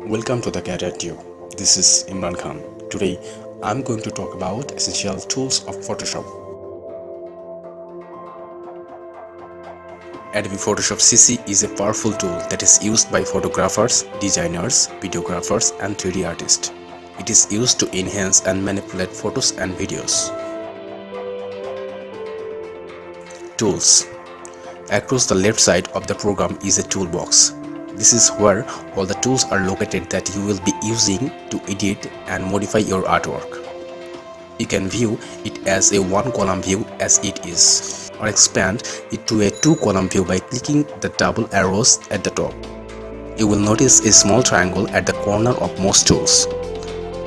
Welcome to the Career Tube. This is Imran Khan. Today, I'm going to talk about essential tools of Photoshop. Adobe Photoshop CC is a powerful tool that is used by photographers, designers, videographers, and 3D artists. It is used to enhance and manipulate photos and videos. Tools. Across the left side of the program is a toolbox. This is where all the tools are located that you will be using to edit and modify your artwork. You can view it as a one-column view as it is, or expand it to a two-column view by clicking the double arrows at the top. You will notice a small triangle at the corner of most tools.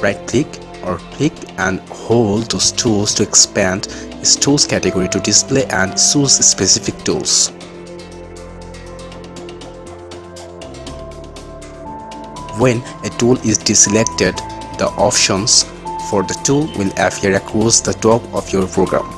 Right-click or click and hold those tools to expand its tools category to display and choose specific tools. When a tool is deselected, the options for the tool will appear across the top of your program.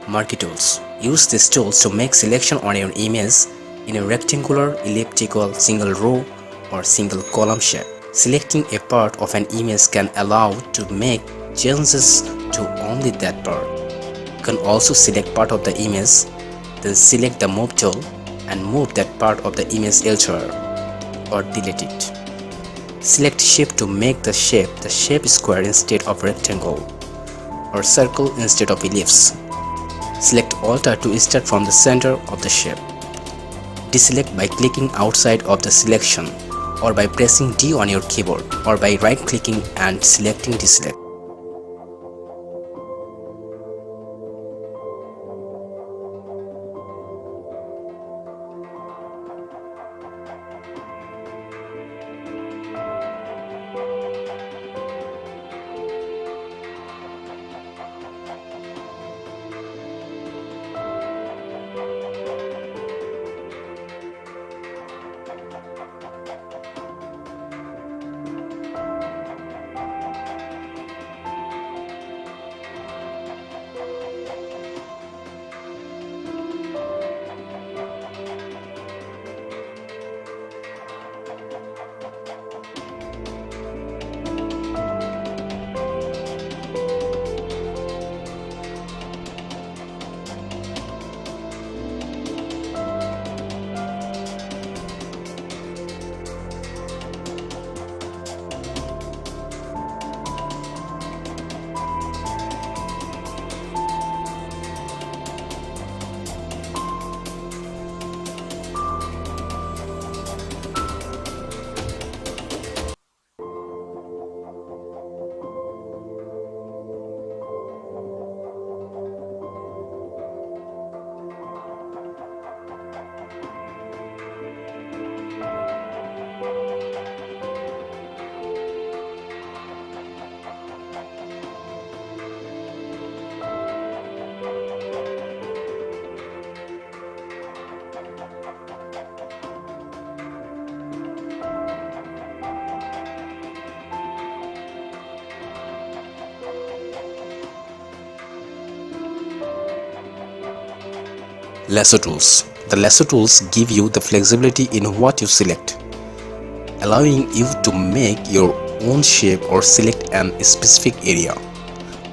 Marquee tools. Use these tools to make selection on your image in a rectangular, elliptical, single row or single column shape. Selecting a part of an image can allow to make changes to only that part. You can also select part of the image, then select the move tool and move that part of the image elsewhere or delete it. Select shape to make the shape square instead of rectangle or circle instead of ellipse. Select Alter to start from the center of the shape. Deselect by clicking outside of the selection or by pressing D on your keyboard or by right-clicking and selecting Deselect. Lasso tools. The lasso tools give you the flexibility in what you select, allowing you to make your own shape or select an specific area.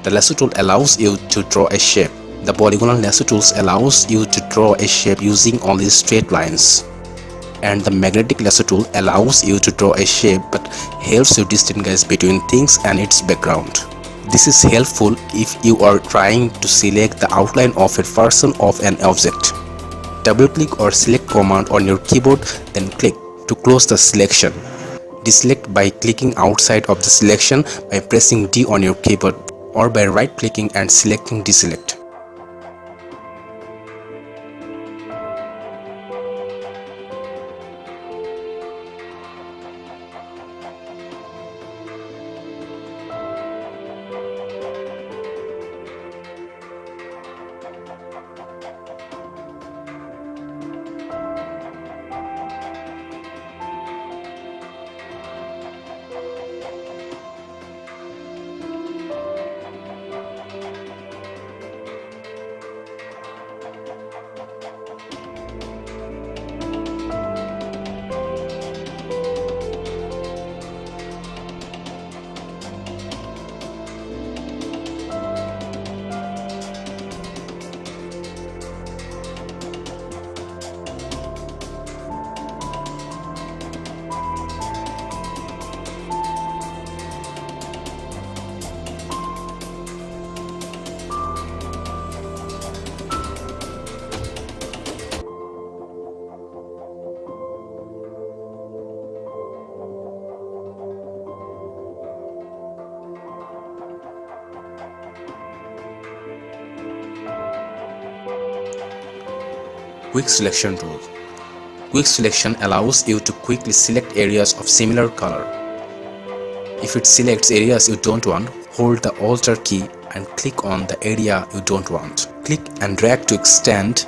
The lasso tool allows you to draw a shape. The polygonal lasso tools allows you to draw a shape using only straight lines. And the magnetic lasso tool allows you to draw a shape but helps you distinguish between things and its background. This is helpful if you are trying to select the outline of a person or an object. Double-click or select command on your keyboard, then click to close the selection. Deselect by clicking outside of the selection by pressing D on your keyboard or by right-clicking and selecting Deselect. Quick selection rule. Quick selection allows you to quickly select areas of similar color. If it selects areas you don't want, hold the Alt key and click on the area you don't want. Click and drag to extend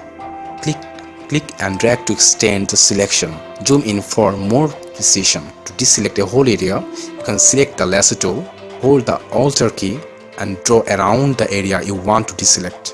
the selection. Zoom in for more precision. To deselect a whole area, you can select the lasso tool, hold the Alt key and draw around the area you want to deselect.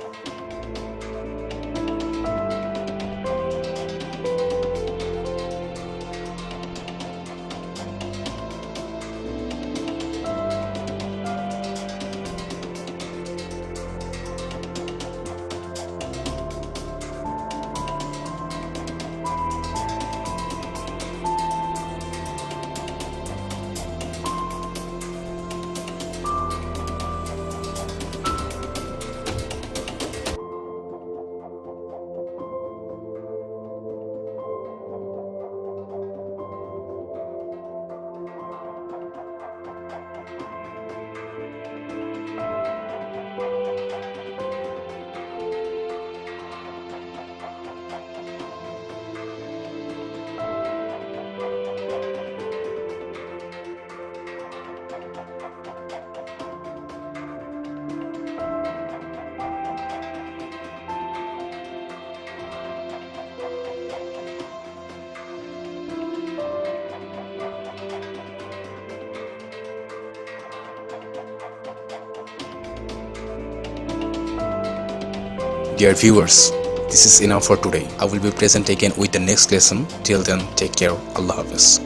Dear viewers, this is enough for today. I will be present again with the next lesson. Till then, take care. Allah Hafiz.